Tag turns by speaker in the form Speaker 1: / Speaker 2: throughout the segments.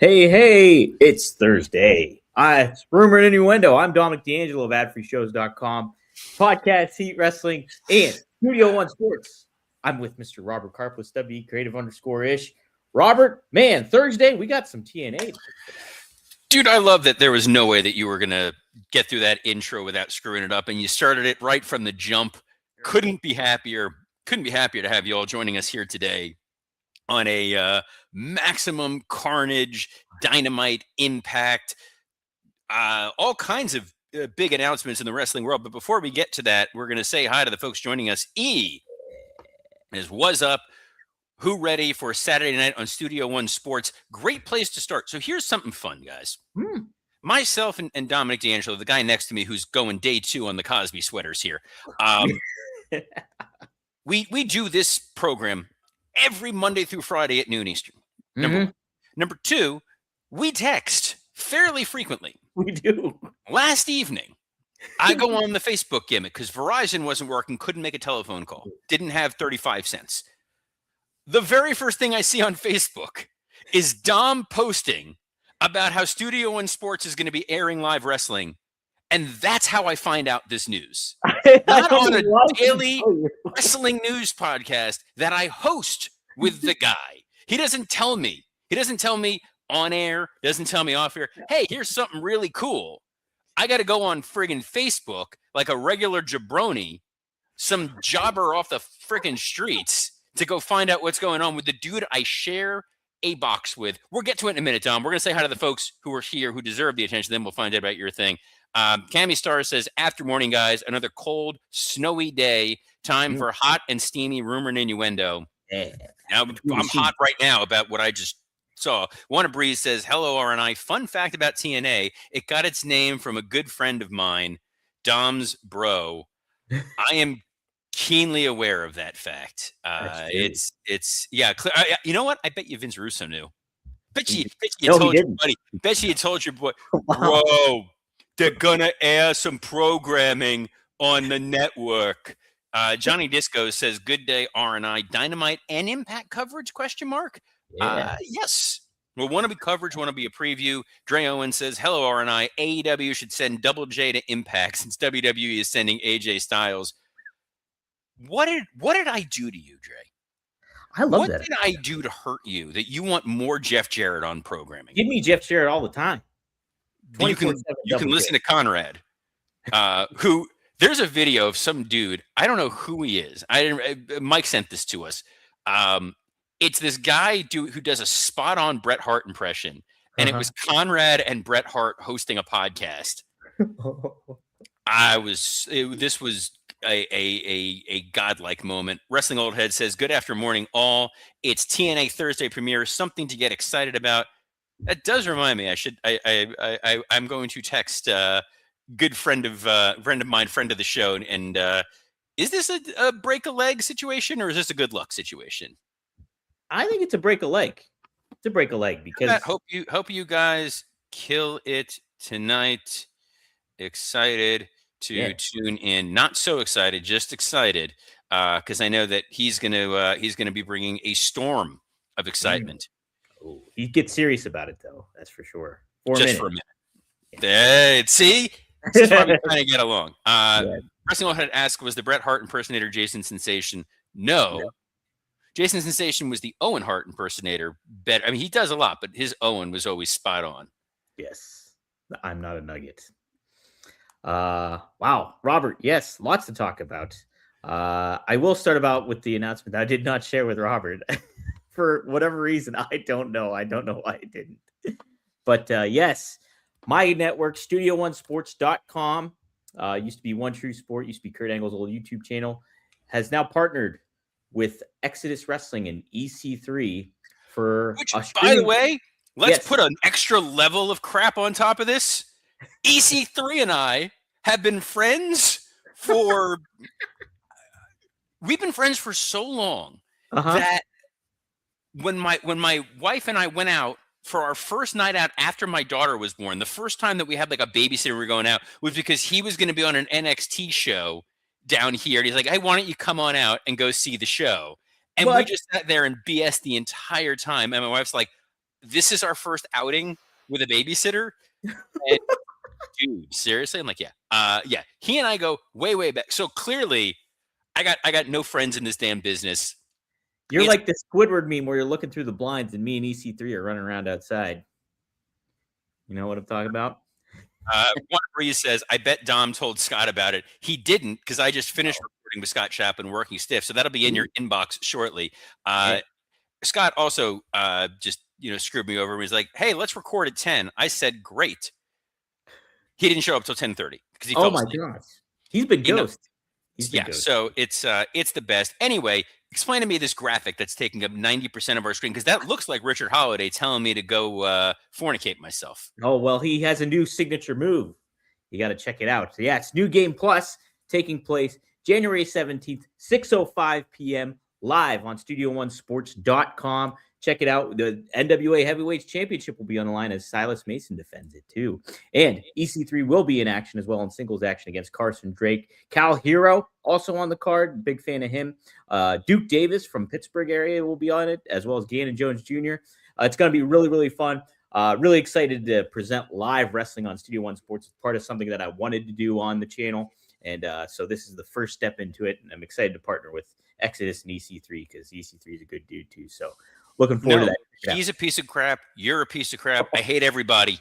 Speaker 1: Hey, it's Thursday. It's Rumor and Innuendo. I'm Dominic D'Angelo of AdFreeShows.com, Podcast, Heat Wrestling, and Studio One Sports. I'm with Mr. Robert Karplus, WE Creative_ish. Robert, man, Thursday, we got some TNA.
Speaker 2: Dude, I love that there was no way that you were going to get through that intro without screwing it up, and you started it right from the jump. Couldn't be happier to have you all joining us here today on a maximum carnage, dynamite, impact, all kinds of big announcements in the wrestling world. But before we get to that, we're going to say hi to the folks joining us. What's up? Who ready for Saturday night on Studio One Sports? Great place to start. So here's something fun, guys. Myself and Dominic D'Angelo, the guy next to me who's going day 2 on the Cosby sweaters here. We do this program every Monday through Friday at noon Eastern. Number one. Number 2, we text fairly frequently.
Speaker 1: We do.
Speaker 2: Last evening, I go on the Facebook gimmick because Verizon wasn't working, couldn't make a telephone call, didn't have 35 cents. The very first thing I see on Facebook is Dom posting about how Studio One Sports is going to be airing live wrestling. And that's how I find out this news. Not on a daily wrestling news podcast that I host with the guy. He doesn't tell me. He doesn't tell me on air, doesn't tell me off air. Hey, here's something really cool. I got to go on friggin' Facebook like a regular jabroni, some jobber off the friggin' streets to go find out what's going on with the dude I share a box with. We'll get to it in a minute, Dom. We're going to say hi to the folks who are here who deserve the attention. Then we'll find out about your thing. Cammy Star says, after morning, guys, another cold, snowy day. Time for hot and steamy rumor and innuendo.
Speaker 1: Yeah.
Speaker 2: Now, I'm hot right now about what I just saw. Wanna Breeze says, hello, RNI. Fun fact about TNA. It got its name from a good friend of mine, Dom's bro. I am keenly aware of that fact. It's you know what? I bet you Vince Russo knew. Bet you told your buddy. Bet you told your boy, bro, they're gonna air some programming on the network. Johnny Disco says, good day, RNI. Dynamite and Impact coverage, question mark? Yes. Well, want to be coverage, want to be a preview. Dre Owen says, hello, RNI. AEW should send Double J to Impact since WWE is sending AJ Styles. What did I do to you, Dre?
Speaker 1: I love that.
Speaker 2: What did I do to hurt you that you want more Jeff Jarrett on programming?
Speaker 1: Give me Jeff Jarrett all the time.
Speaker 2: You can listen to Conrad, who there's a video of some dude. I don't know who he is. Mike sent this to us. It's this guy who does a spot on Bret Hart impression, and it was Conrad and Bret Hart hosting a podcast. This was a godlike moment. Wrestling Old Head says, good after morning all. It's TNA Thursday premiere, something to get excited about. That does remind me. I'm going to text good friend of mine, friend of the show, and is this a break a leg situation or is this a good luck situation?
Speaker 1: I think it's a break a leg. It's a break a leg because
Speaker 2: hope you guys kill it tonight. Excited to tune in. Not so excited, just excited because I know that he's gonna be bringing a storm of excitement.
Speaker 1: Oh, he gets serious about it though. That's for sure. For a
Speaker 2: minute. See, this is why we're trying to get along. Wrestling Old Head asked, was the Bret Hart impersonator Jason Sensation? No. Jason Sensation was the Owen Hart impersonator. Better. I mean, he does a lot, but his Owen was always spot on.
Speaker 1: Yes. I'm not a nugget. Wow, Robert. Yes, lots to talk about. I will start about with the announcement that I did not share with Robert for whatever reason. I don't know why I didn't. But yes, my network, StudioOneSports.com, used to be One True Sport, used to be Kurt Angle's old YouTube channel, has now partnered with Exodus Wrestling and EC3 for.
Speaker 2: Which, by the way, let's put an extra level of crap on top of this. EC3 and I have been friends for we've been friends for so long that when my wife and I went out for our first night out after my daughter was born, the first time that we had like a babysitter we were going out was because he was going to be on an NXT show down here. And he's like, hey, why don't you come on out and go see the show? And we just sat there and BS the entire time. And my wife's like, this is our first outing with a babysitter. And dude, seriously? I'm like, yeah. He and I go way, way back. So clearly, I got no friends in this damn business.
Speaker 1: You're like the Squidward meme where you're looking through the blinds and me and EC3 are running around outside. You know what I'm talking about?
Speaker 2: One Breeze says, I bet Dom told Scott about it. He didn't, because I just finished recording with Scott Chapin, Working Stiff. So that'll be in your inbox shortly. Scott also just screwed me over. He was like, hey, let's record at 10. I said, great. He didn't show up till 10:30 because he fell asleep.
Speaker 1: Gosh. He's been ghost.
Speaker 2: So it's the best. Anyway, explain to me this graphic that's taking up 90% of our screen, because that looks like Richard Holiday telling me to go fornicate myself.
Speaker 1: Oh, well, he has a new signature move. You got to check it out. So, yeah, it's New Game Plus taking place January 17th, 6:05 p.m. live on StudioOneSports.com. Check it out. The NWA Heavyweights Championship will be on the line as Silas Mason defends it, too. And EC3 will be in action as well in singles action against Carson Drake. Cal Hero also on the card. Big fan of him. Duke Davis from Pittsburgh area will be on it, as well as Gannon Jones Jr. It's going to be really, really fun. Really excited to present live wrestling on Studio One Sports. It's part of something that I wanted to do on the channel. And so this is the first step into it. And I'm excited to partner with Exodus and EC3 because EC3 is a good dude too. So looking forward to that.
Speaker 2: He's a piece of crap. You're a piece of crap. I hate everybody.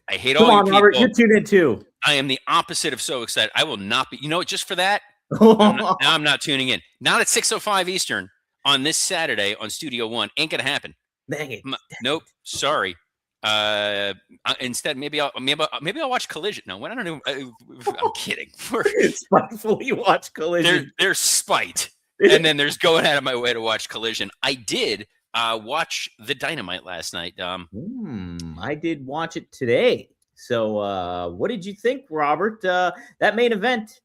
Speaker 2: I hate
Speaker 1: Come
Speaker 2: all
Speaker 1: on,
Speaker 2: you
Speaker 1: Robert,
Speaker 2: people.
Speaker 1: you're tuned in too.
Speaker 2: I am the opposite of so excited. I will not be. Just for that, now I'm not tuning in. Not at 6:05 Eastern on this Saturday on Studio One. Ain't going to happen.
Speaker 1: Dang it.
Speaker 2: Nope. Sorry. Instead, maybe I'll watch Collision. No, I don't know. I'm kidding.
Speaker 1: Spitefully watch Collision.
Speaker 2: There's spite, and then there's going out of my way to watch Collision. I did watch the Dynamite last night.
Speaker 1: I did watch it today. So, what did you think, Robert? That main event,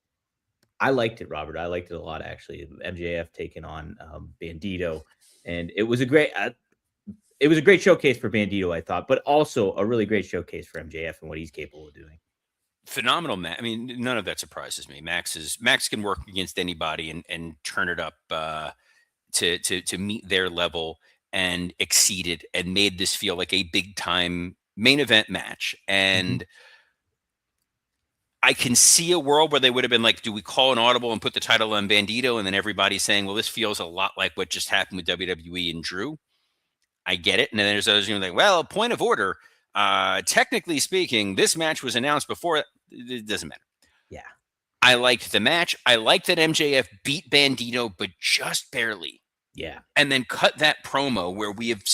Speaker 1: I liked it, Robert. I liked it a lot, actually. MJF taking on Bandito, and it was a great. It was a great showcase for Bandito, I thought, but also a really great showcase for MJF and what he's capable of doing.
Speaker 2: Phenomenal, Matt. I mean, none of that surprises me. Max can work against anybody and turn it up to meet their level and exceed it, and made this feel like a big time main event match. And I can see a world where they would have been like, do we call an audible and put the title on Bandito? And then everybody's saying, well, this feels a lot like what just happened with WWE and Drew. I get it. And then there's others like, well, point of order. Technically speaking, this match was announced before. It doesn't matter.
Speaker 1: Yeah.
Speaker 2: I liked the match. I liked that MJF beat Bandito, but just barely.
Speaker 1: Yeah.
Speaker 2: And then cut that promo where we have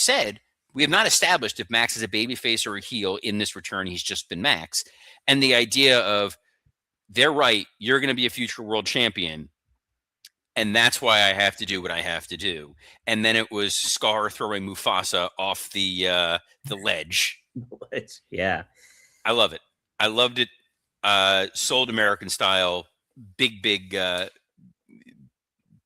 Speaker 2: not established if Max is a babyface or a heel in this return. He's just been Max. And the idea of, they're right, you're going to be a future world champion. And that's why I have to do what I have to do. And then it was Scar throwing Mufasa off the ledge.
Speaker 1: Yeah.
Speaker 2: I love it. I loved it. Sold American style. Big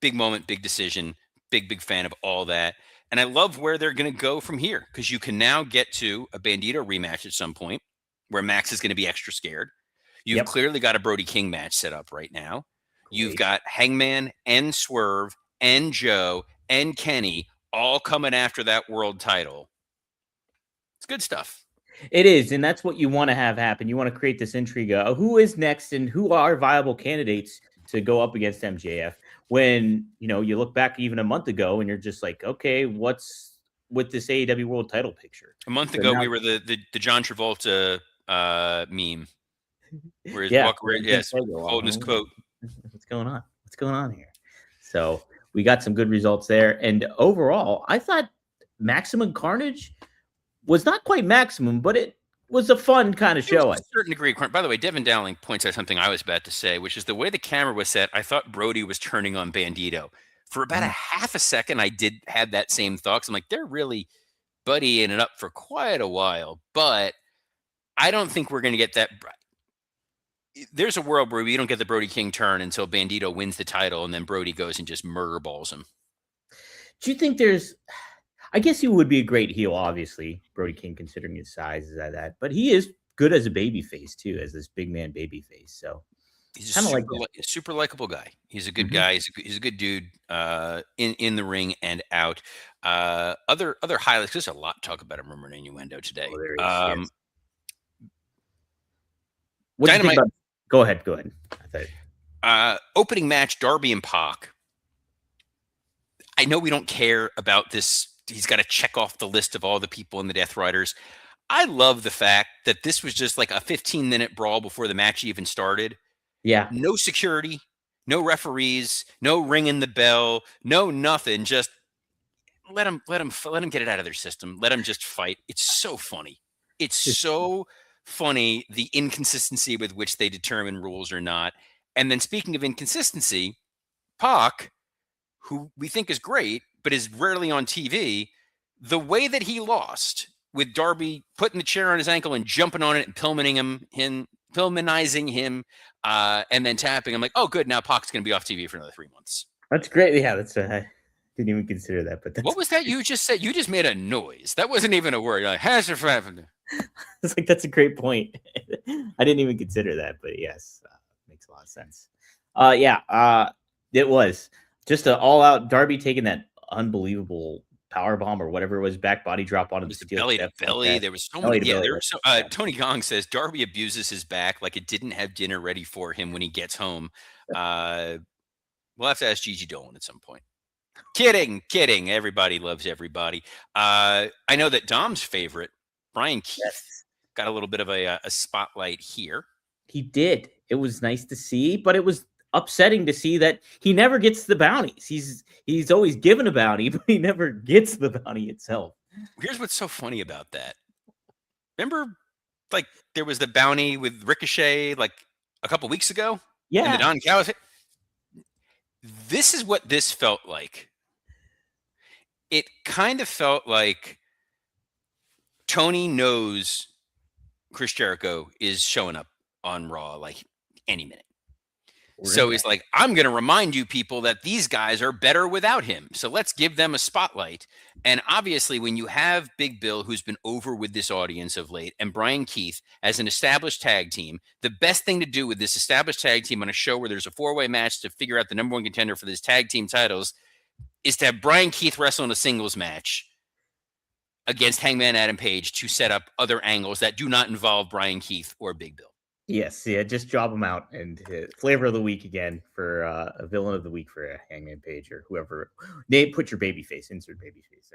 Speaker 2: moment, big decision. Big fan of all that. And I love where they're going to go from here, because you can now get to a Bandito rematch at some point where Max is going to be extra scared. You've clearly got a Brody King match set up right now. You've got Hangman and Swerve and Joe and Kenny all coming after that world title. It's good stuff.
Speaker 1: It is, and that's what you want to have happen. You want to create this intrigue of who is next and who are viable candidates to go up against MJF. When, you look back even a month ago and you're just like, okay, what's with this AEW world title picture?
Speaker 2: A month ago, we were the John Travolta meme. Where he's holding his quote.
Speaker 1: What's going on? What's going on here? So we got some good results there. And overall, I thought Maximum Carnage was not quite maximum, but it was a fun kind of show.
Speaker 2: To a certain degree. By the way, Devin Dowling points out something I was about to say, which is the way the camera was set. I thought Brody was turning on Bandito. For about a half a second, I did have that same thought. I'm like, they're really buddying it up for quite a while. But I don't think we're going to get that. There's a world where we don't get the Brody King turn until Bandito wins the title, and then Brody goes and just murder balls him.
Speaker 1: Do you think I guess he would be a great heel, obviously, Brody King, considering his size, is that. But he is good as a baby face, too, as this big man baby face. So
Speaker 2: he's a super likable guy. He's a good guy. He's a good dude in the ring and out. Other highlights. There's a lot to talk about in Rumor and Innuendo today.
Speaker 1: Oh, there is. Yes. What do you think
Speaker 2: Dynamite.
Speaker 1: about? Go ahead. Go ahead.
Speaker 2: Opening match, Darby and Pac. I know we don't care about this. He's got to check off the list of all the people in the Death Riders. I love the fact that this was just like a 15-minute brawl before the match even started.
Speaker 1: Yeah.
Speaker 2: No security, no referees, no ringing the bell, no nothing. Just let them get it out of their system. Let them just fight. It's so funny. It's so funny, the inconsistency with which they determine rules or not. And then speaking of inconsistency, Pac, who we think is great, but is rarely on TV, the way that he lost with Darby putting the chair on his ankle and jumping on it and Pillmanizing him, and then tapping. I'm like, oh, good. Now Pac's going to be off TV for another 3 months.
Speaker 1: That's great. Yeah, that's I didn't even consider that. But
Speaker 2: what was that you just said? You just made a noise. That wasn't even a word. Like, has it happened?
Speaker 1: It's like that's a great point. I didn't even consider that, but yes, makes a lot of sense. It was just an all-out Darby taking that unbelievable power bomb or whatever it was, back body drop onto the steel
Speaker 2: belly to belly.
Speaker 1: Like
Speaker 2: there was so many. Yeah, there was so. Tony Gong says Darby abuses his back like it didn't have dinner ready for him when he gets home. We'll have to ask Gigi Dolan at some point. Kidding. Everybody loves everybody. I know that Dom's favorite, Brian Keith, got a little bit of a spotlight here.
Speaker 1: He did. It was nice to see, but it was upsetting to see that he never gets the bounties. He's always given a bounty, but he never gets the bounty itself.
Speaker 2: Here's what's so funny about that. Remember, like, there was the bounty with Ricochet like a couple weeks ago?
Speaker 1: Yeah.
Speaker 2: And the Don Callis. This is what this felt like. It kind of felt like Tony knows Chris Jericho is showing up on Raw like any minute. So he's like, I'm going to remind you people that these guys are better without him. So let's give them a spotlight. And obviously, when you have Big Bill, who's been over with this audience of late, and Brian Keith as an established tag team, the best thing to do with this established tag team on a show where there's a 4-way match to figure out the number one contender for this tag team titles is to have Brian Keith wrestle in a singles match against Hangman Adam Page to set up other angles that do not involve Brian Keith or Big Bill.
Speaker 1: Yes, yeah, just job them out and flavor of the week again for a villain of the week for Hangman Page or whoever. They put your babyface, insert babyface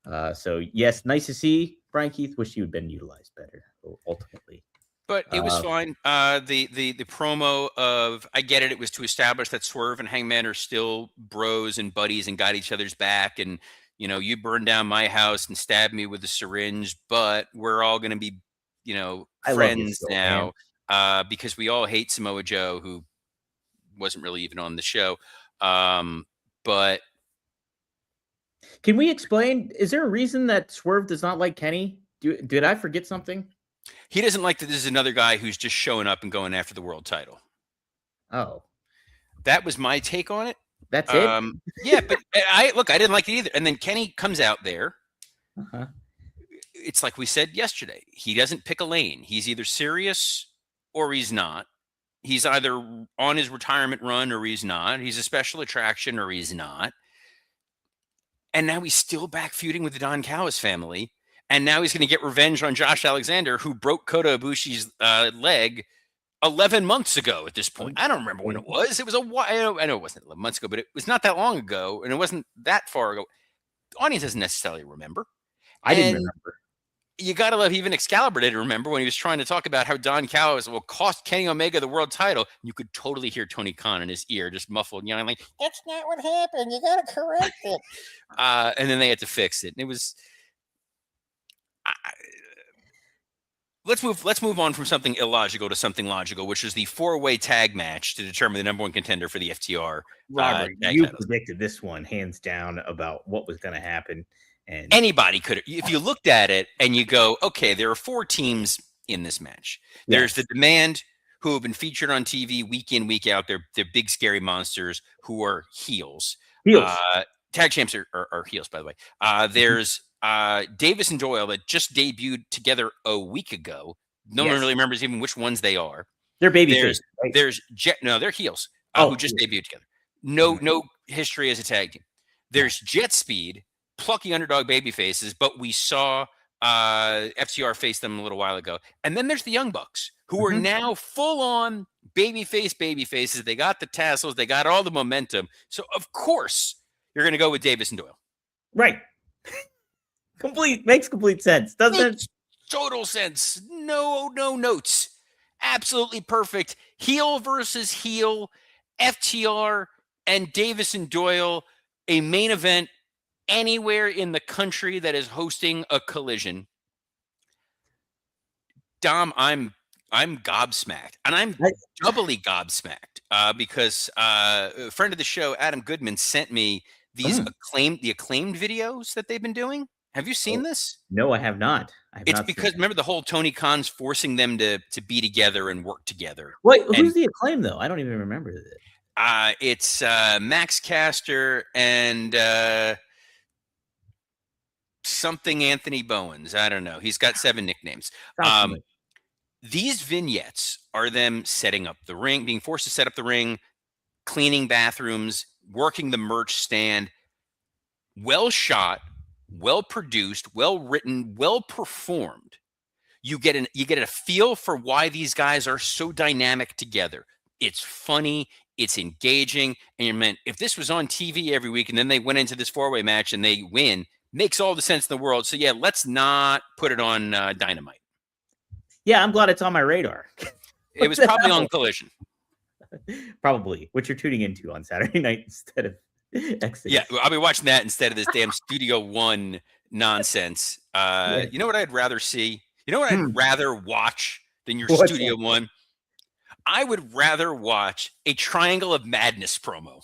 Speaker 1: there. So yes, nice to see Brian Keith. Wish he would have been utilized better ultimately.
Speaker 2: But it was fine. The promo of, I get it. It was to establish that Swerve and Hangman are still bros and buddies and got each other's back. And, you know, you burned down my house and stabbed me with a syringe, but we're all going to be, you know, friends now, because we all hate Samoa Joe, who wasn't really even on the show. But
Speaker 1: can we explain? Is there a reason that Swerve does not like Kenny? Did I forget something?
Speaker 2: He doesn't like that this is another guy who's just showing up and going after the world title.
Speaker 1: Oh,
Speaker 2: that was my take on it.
Speaker 1: That's it.
Speaker 2: Yeah, but I didn't like it either. And then Kenny comes out there.
Speaker 1: Uh-huh.
Speaker 2: It's like we said yesterday. He doesn't pick a lane. He's either serious or he's not. He's either on his retirement run or he's not. He's a special attraction or he's not. And now he's still back feuding with the Don Callis family. And now he's going to get revenge on Josh Alexander, who broke Kota Ibushi's leg 11 months ago at this point. I don't remember when it was. It was a while. I know it wasn't 11 months ago, but it was not that long ago. And it wasn't that far ago. The audience doesn't necessarily remember.
Speaker 1: I didn't remember.
Speaker 2: You got to love, even Excalibur didn't remember when he was trying to talk about how Don Callis will cost Kenny Omega the world title. You could totally hear Tony Khan in his ear, just muffled, yelling like, "That's not what happened. You got to correct it." And then they had to fix it. And it was. Let's move on from something illogical to something logical, which is the 4-way tag match to determine the number one contender for the FTR.
Speaker 1: Robert, you predicted this one hands down about what was going to happen. And
Speaker 2: anybody could, if you looked at it and you go, okay, there are 4 teams in this match. There's the Demand, who have been featured on TV week in, week out. They're big, scary monsters who are heels. Tag champs are heels, by the way. There's Davis and Doyle that just debuted together a week ago. No one really remembers even which ones they are.
Speaker 1: They're babyface. Right?
Speaker 2: There's they're heels who just debuted together. No history as a tag team. There's Jet Speed, plucky underdog baby faces, but we saw FTR face them a little while ago. And then there's the Young Bucks, who are now full on baby faces. They got the tassels, they got all the momentum. So of course you're going to go with Davis and Doyle.
Speaker 1: Right. Makes complete sense, doesn't it?
Speaker 2: Total sense. No notes. Absolutely perfect. Heel versus heel, FTR and Davis and Doyle, a main event anywhere in the country that is hosting a Collision. Dom, I'm gobsmacked, and I'm doubly gobsmacked because a friend of the show, Adam Goodman, sent me these acclaimed videos that they've been doing. Have you seen this?
Speaker 1: No, I have not.
Speaker 2: It's because remember the whole Tony Khan's forcing them to be together and work together.
Speaker 1: Wait, who's the Acclaim though? I don't even remember that.
Speaker 2: It's Max Caster and something Anthony Bowens. I don't know. He's got 7 nicknames. These vignettes are them setting up the ring, being forced to set up the ring, cleaning bathrooms, working the merch stand. Well shot, well produced, well written, well performed. You get a feel for why these guys are so dynamic together. It's funny, it's engaging, and you meant if this was on TV every week and then they went into this 4-way match and they win, makes all the sense in the world. So yeah, let's not put it on Dynamite.
Speaker 1: Yeah, I'm glad it's on my radar.
Speaker 2: It was probably on Collision.
Speaker 1: Probably, which you're tuning into on Saturday night instead of Exodus.
Speaker 2: Yeah, I'll be watching that instead of this damn Studio One nonsense. You know what I'd rather see? You know what I'd rather watch than your Studio One? I would rather watch a Triangle of Madness promo.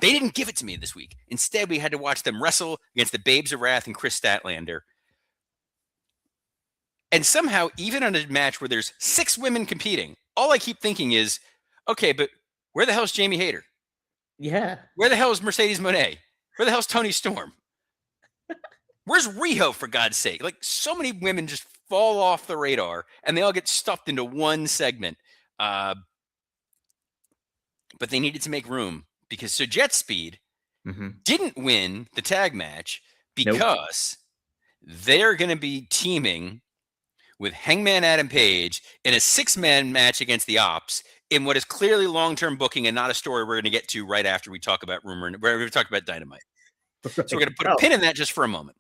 Speaker 2: They didn't give it to me this week. Instead, we had to watch them wrestle against the Babes of Wrath and Chris Statlander. And somehow, even on a match where there's 6 women competing, all I keep thinking is, okay, but where the hell is Jamie Hayter?
Speaker 1: Yeah.
Speaker 2: Where the hell is Mercedes Moné? Where the hell is Tony Storm? Where's Riho, for God's sake? Like, so many women just fall off the radar, and they all get stuffed into one segment. But they needed to make room because so Jet Speed didn't win the tag match because they're going to be teaming with Hangman Adam Page in a 6-man match against the Ops in what is clearly long-term booking and not a story we're going to get to right after we talk about Rumor and we're going to talk about Dynamite. Right. So we're going to put a pin in that just for a moment.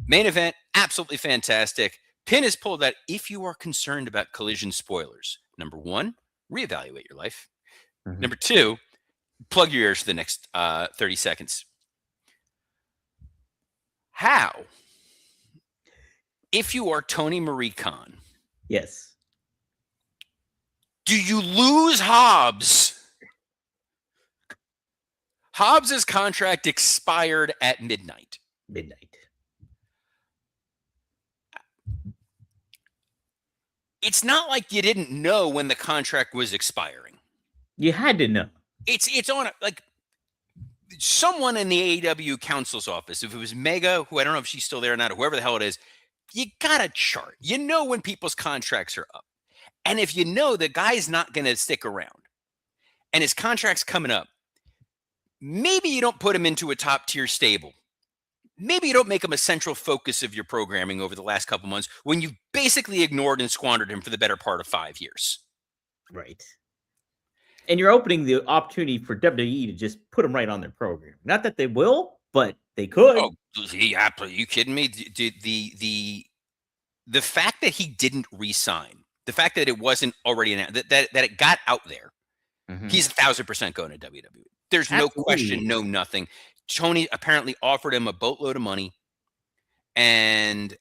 Speaker 2: Main event, absolutely fantastic. Pin is pulled out. If you are concerned about Collision spoilers, number 1, reevaluate your life. Number 2, plug your ears for the next 30 seconds. How? If you are Tony Marie Khan,
Speaker 1: yes,
Speaker 2: do you lose Hobbs? Hobbs's contract expired at midnight. It's not like you didn't know when the contract was expiring.
Speaker 1: You had to know.
Speaker 2: It's on like someone in the AEW counsel's office. If it was Mega, who I don't know if she's still there or not, or whoever the hell it is, you got a chart. You know when people's contracts are up. And if you know the guy's not going to stick around and his contract's coming up, maybe you don't put him into a top tier stable. Maybe you don't make him a central focus of your programming over the last couple months when you basically ignored and squandered him for the better part of 5 years.
Speaker 1: Right. And you're opening the opportunity for WWE to just put him right on their program. Not that they will, but they could.
Speaker 2: Oh, yeah, are you kidding me? The fact that he didn't re-sign, the fact that it wasn't already announced, that it got out there, he's 1,000% going to WWE. There's no question, no nothing. Tony apparently offered him a boatload of money, and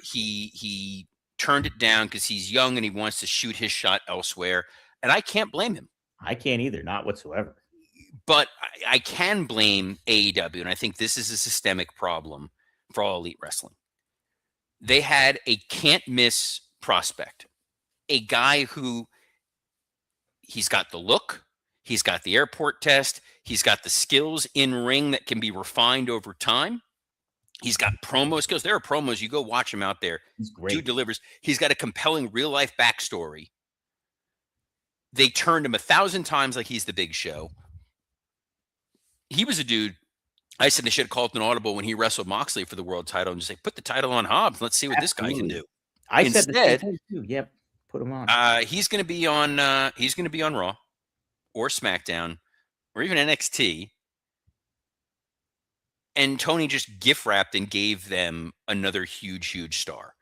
Speaker 2: he turned it down because he's young and he wants to shoot his shot elsewhere. And I can't blame him.
Speaker 1: I can't either, not whatsoever.
Speaker 2: But I can blame AEW, and I think this is a systemic problem for all elite wrestling. They had a can't-miss prospect, a guy who he's got the look, he's got the airport test, he's got the skills in ring that can be refined over time. He's got promo skills. There are promos. You go watch him out there.
Speaker 1: He's great.
Speaker 2: Dude delivers. He's got a compelling real-life backstory. They turned him 1,000 times like he's the Big Show. He was a dude I said they should have called an audible when he wrestled Moxley for the world title and just say, put the title on Hobbs. Let's see what this guy can do.
Speaker 1: I said the same
Speaker 2: Instead,
Speaker 1: thing too. Yep, put him on.
Speaker 2: he's going to be on. He's going to be on Raw, or SmackDown, or even NXT. And Tony just gift wrapped and gave them another huge star.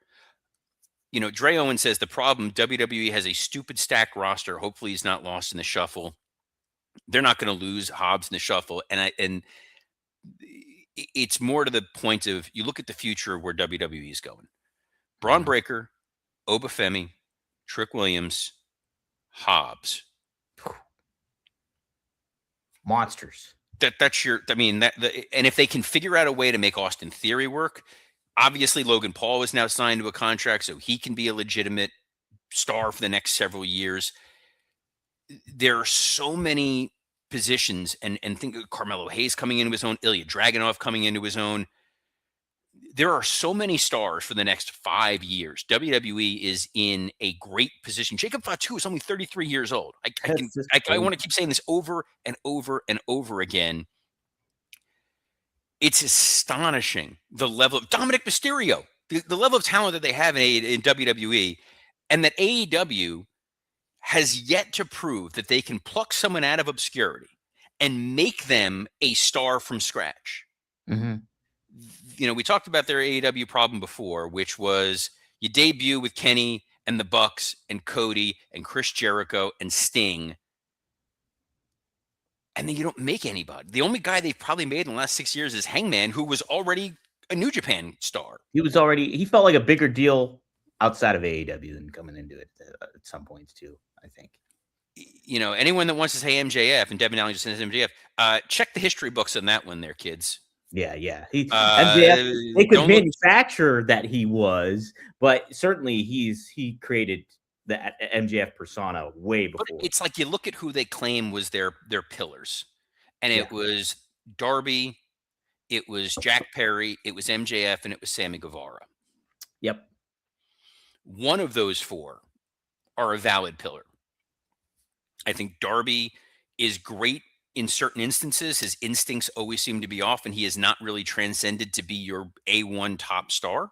Speaker 2: You know, Dre Owen says the problem, WWE has a stupid stacked roster. Hopefully he's not lost in the shuffle. They're not going to lose Hobbs in the shuffle. And it's more to the point of, you look at the future of where WWE is going. Braun Breaker, Obafemi, Trick Williams, Hobbs.
Speaker 1: Monsters.
Speaker 2: That's your, I mean, and if they can figure out a way to make Austin Theory work, obviously Logan Paul is now signed to a contract, so he can be a legitimate star for the next several years. There are so many positions, and think of Carmelo Hayes coming into his own, Ilya Dragunov coming into his own. There are so many stars for the next 5 years. WWE is in a great position. Jacob Fatu is only 33 years old. I want to keep saying this over and over and over again. It's astonishing the level of Dominic Mysterio, the level of talent that they have in WWE, and that AEW has yet to prove that they can pluck someone out of obscurity and make them a star from scratch.
Speaker 1: Mm-hmm.
Speaker 2: You know, we talked about their AEW problem before, which was you debut with Kenny and the Bucks and Cody and Chris Jericho and Sting, and then you don't make anybody. The only guy they've probably made in the last 6 years is Hangman, who was already a New Japan star.
Speaker 1: He felt like a bigger deal outside of AEW than coming into it at some points too, I think.
Speaker 2: You know, anyone that wants to say MJF, and Devin Allen just says MJF, check the history books on that one there, kids.
Speaker 1: Yeah. MJF, they could manufacture that he was, but certainly he created the MJF persona way before.
Speaker 2: But it's like you look at who they claim was their pillars, and it was Darby, it was Jack Perry, it was MJF, and it was Sammy Guevara.
Speaker 1: Yep.
Speaker 2: One of those four are a valid pillar. I think Darby is great in certain instances. His instincts always seem to be off, and he has not really transcended to be your A1 top star.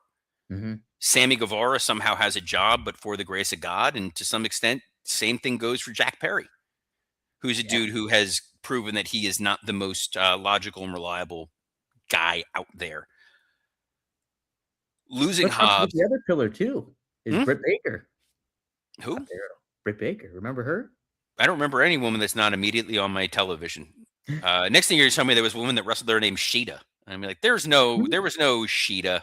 Speaker 1: Mm-hmm.
Speaker 2: Sammy Guevara somehow has a job, but for the grace of God. And to some extent, same thing goes for Jack Perry, who's a dude who has proven that he is not the most logical and reliable guy out there. Losing Hobbs.
Speaker 1: The other pillar, too, is Britt Baker.
Speaker 2: Who?
Speaker 1: Britt Baker. Remember her?
Speaker 2: I don't remember any woman that's not immediately on my television. Next thing you're telling me there was a woman that wrestled there named Sheeta. I'm like, there was no Sheeta.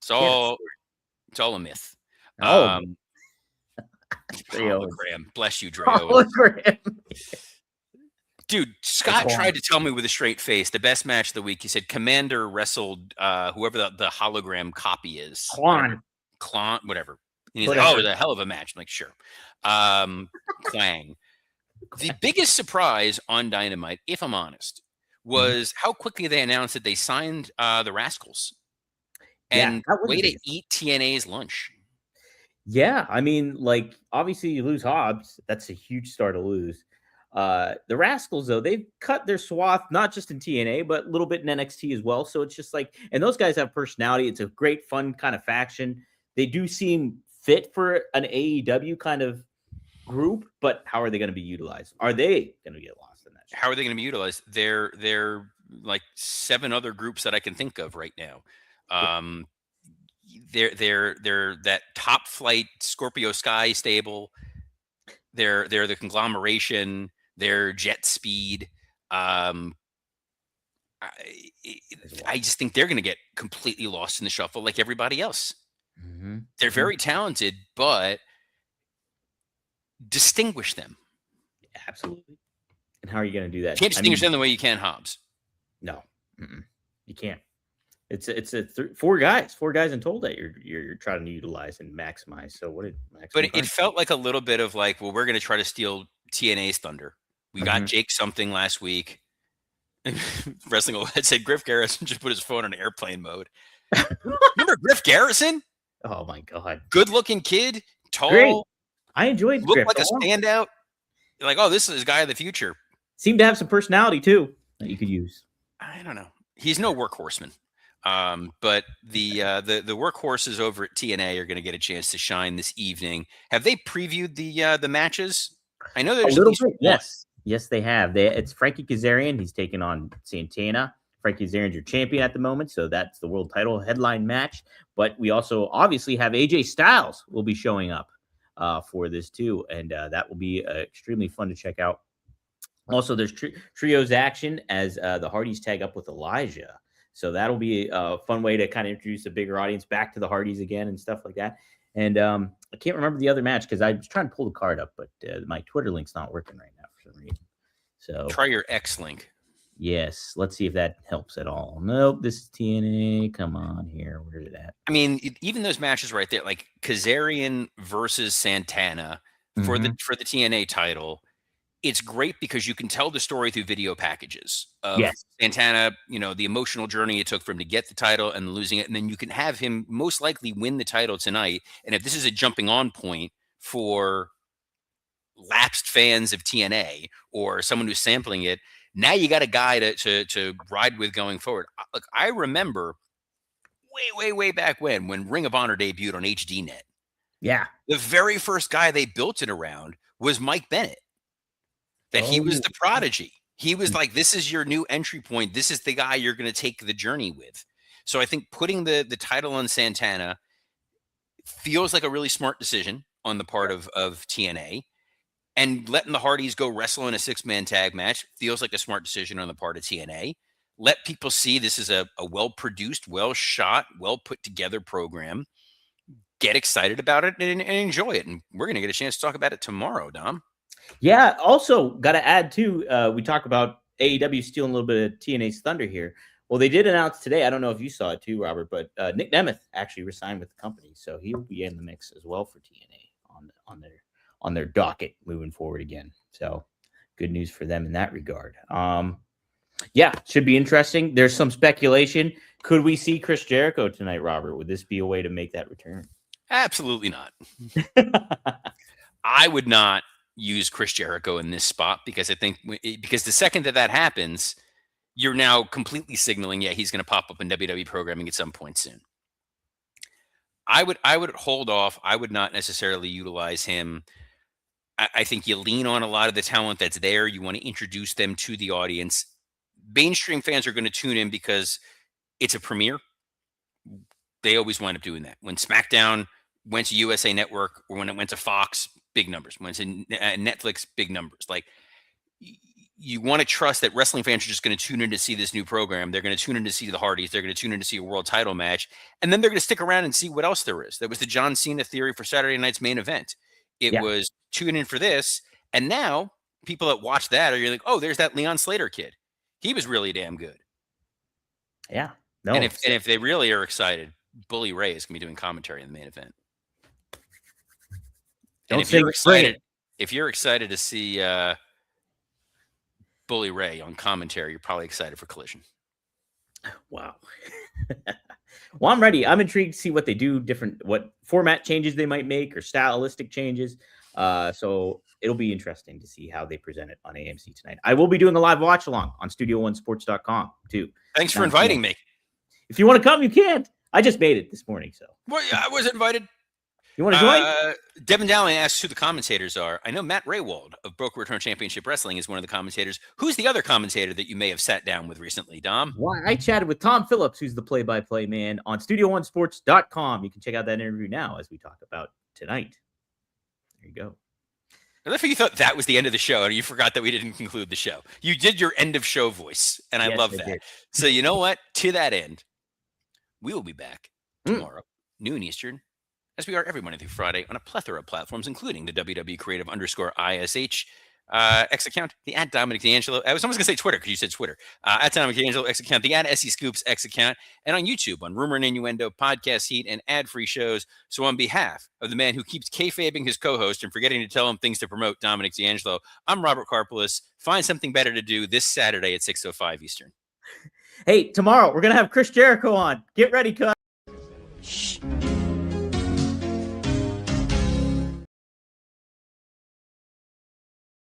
Speaker 2: It's all a myth. Hologram. Bless you, Dre. Dude, Scott tried to tell me with a straight face the best match of the week. He said Commander wrestled whoever the hologram copy is. Klon, whatever. And he's like, oh, it was a hell of a match. I'm like, sure. Clang. The biggest surprise on Dynamite, if I'm honest, was how quickly they announced that they signed the Rascals. And way to eat TNA's lunch.
Speaker 1: Yeah, I mean, like, obviously you lose Hobbs. That's a huge star to lose. The Rascals, though, they've cut their swath, not just in TNA, but a little bit in NXT as well. So it's just like, and those guys have personality. It's a great, fun kind of faction. They do seem fit for an AEW kind of group, but how are they going to be utilized? Are they going to get lost in that show?
Speaker 2: How are they going to be utilized? They're like 7 other groups that I can think of right now. They're that top flight Scorpio Sky stable. They're the conglomeration. They're Jet Speed. I just think they're going to get completely lost in the shuffle like everybody else. Mm-hmm. They're very talented, but distinguish them.
Speaker 1: Absolutely. And how are you going to do that?
Speaker 2: You can't distinguish them the way you can Hobbs.
Speaker 1: No, you can't. It's 4 guys in total that you're trying to utilize and maximize. So what did
Speaker 2: But it felt like a little bit of like, well, we're going to try to steal TNA's thunder. We got Jake something last week. Wrestling Overhead said Griff Garrison just put his phone on airplane mode. Remember Griff Garrison?
Speaker 1: Oh my God.
Speaker 2: Good looking kid, tall.
Speaker 1: Great. I enjoyed
Speaker 2: Griff. Looked like a standout. You're like, oh, this is the guy of the future.
Speaker 1: Seemed to have some personality too that you could use.
Speaker 2: I don't know. He's no workhorseman. But the workhorses over at TNA are going to get a chance to shine this evening. Have they previewed the matches? I know
Speaker 1: A
Speaker 2: there's at
Speaker 1: little
Speaker 2: least
Speaker 1: bit,
Speaker 2: one.
Speaker 1: yes, they have. It's Frankie Kazarian. He's taking on Santana. Frankie Kazarian's your champion at the moment, so that's the world title headline match. But we also obviously have AJ Styles will be showing up for this too, and that will be extremely fun to check out. Also, there's trios action as the Hardys tag up with Elijah. So that'll be a fun way to kind of introduce a bigger audience back to the Hardys again and stuff like that. And I can't remember the other match because I was trying to pull the card up, but my Twitter link's not working right now for some reason. So
Speaker 2: try your X link.
Speaker 1: Yes, let's see if that helps at all. Nope, this is TNA. Come on here. Where's it at?
Speaker 2: I mean, even those matches right there, like Kazarian versus Santana for the TNA title. It's great because you can tell the story through video packages of Santana, the emotional journey it took for him to get the title and losing it. And then you can have him most likely win the title tonight. And if this is a jumping on point for lapsed fans of TNA or someone who's sampling it, now you got a guy to ride with going forward. Look, I remember way back when Ring of Honor debuted on HDNet.
Speaker 1: Yeah.
Speaker 2: The very first guy they built it around was Mike Bennett. That he was the prodigy. He was like, this is your new entry point. This is the guy you're going to take the journey with. So I think putting the title on Santana feels like a really smart decision on the part of TNA. And letting the Hardys go wrestle in a 6-man tag match feels like a smart decision on the part of TNA. Let people see this is a well-produced, well-shot, well-put-together program. Get excited about it and enjoy it. And we're going to get a chance to talk about it tomorrow, Dom.
Speaker 1: Yeah. Also, got to add too. We talk about AEW stealing a little bit of TNA's thunder here. Well, they did announce today. I don't know if you saw it too, Robert, but Nick Nemeth actually resigned with the company, so he'll be in the mix as well for TNA on their docket moving forward again. So good news for them in that regard. Yeah, should be interesting. There's some speculation. Could we see Chris Jericho tonight, Robert? Would this be a way to make that return?
Speaker 2: Absolutely not. I would not use Chris Jericho in this spot because I think because the second that happens, you're now completely signaling, he's going to pop up in WWE programming at some point soon. I would hold off. I would not necessarily utilize him. I think you lean on a lot of the talent that's there. You want to introduce them to the audience. Mainstream fans are going to tune in because it's a premiere. They always wind up doing that. When SmackDown went to USA Network or when it went to Fox, big numbers. When it's in Netflix, big numbers. Like, you want to trust that wrestling fans are just going to tune in to see this new program. They're going to tune in to see the Hardys. They're going to tune in to see a world title match. And then they're going to stick around and see what else there is. That was the John Cena theory for Saturday night's main event. It was tune in for this. And now people that watch that are like, oh, there's that Leon Slater kid. He was really damn good.
Speaker 1: Yeah. No.
Speaker 2: And if they really are excited, Bully Ray is going to be doing commentary in the main event. And if you're excited to see Bully Ray on commentary, you're probably excited for Collision.
Speaker 1: Wow. Well, I'm ready. I'm intrigued to see what they do, what format changes they might make or stylistic changes. So it'll be interesting to see how they present it on AMC tonight. I will be doing a live watch along on StudioOneSports.com too.
Speaker 2: Thanks for inviting me.
Speaker 1: If you want to come, you can. I just made it this morning. So
Speaker 2: I was invited.
Speaker 1: You want to join?
Speaker 2: Devin Dowling asks who the commentators are. I know Matt Raywald of Broke Return Championship Wrestling is one of the commentators. Who's the other commentator that you may have sat down with recently, Dom?
Speaker 1: Well, I chatted with Tom Phillips, who's the play-by-play man on StudioOneSports.com. You can check out that interview now as we talk about tonight. There you go.
Speaker 2: I love how you thought that was the end of the show and you forgot that we didn't conclude the show. You did your end of show voice, and I love that. So you know what? To that end, we will be back tomorrow, noon Eastern, as we are every Monday through Friday on a plethora of platforms, including the WW Creative _ISH X account, the @Dominic D'Angelo. I was almost going to say Twitter because you said Twitter. @Dominic D'Angelo X account, the @SE Scoops X account, and on YouTube on Rumor and Innuendo, Podcast Heat, and ad-free shows. So on behalf of the man who keeps kayfabing his co-host and forgetting to tell him things to promote, Dominic D'Angelo, I'm Robert Karpolis. Find something better to do this Saturday at 6:05 Eastern.
Speaker 1: Hey, tomorrow we're going to have Chris Jericho on. Get ready, cuz.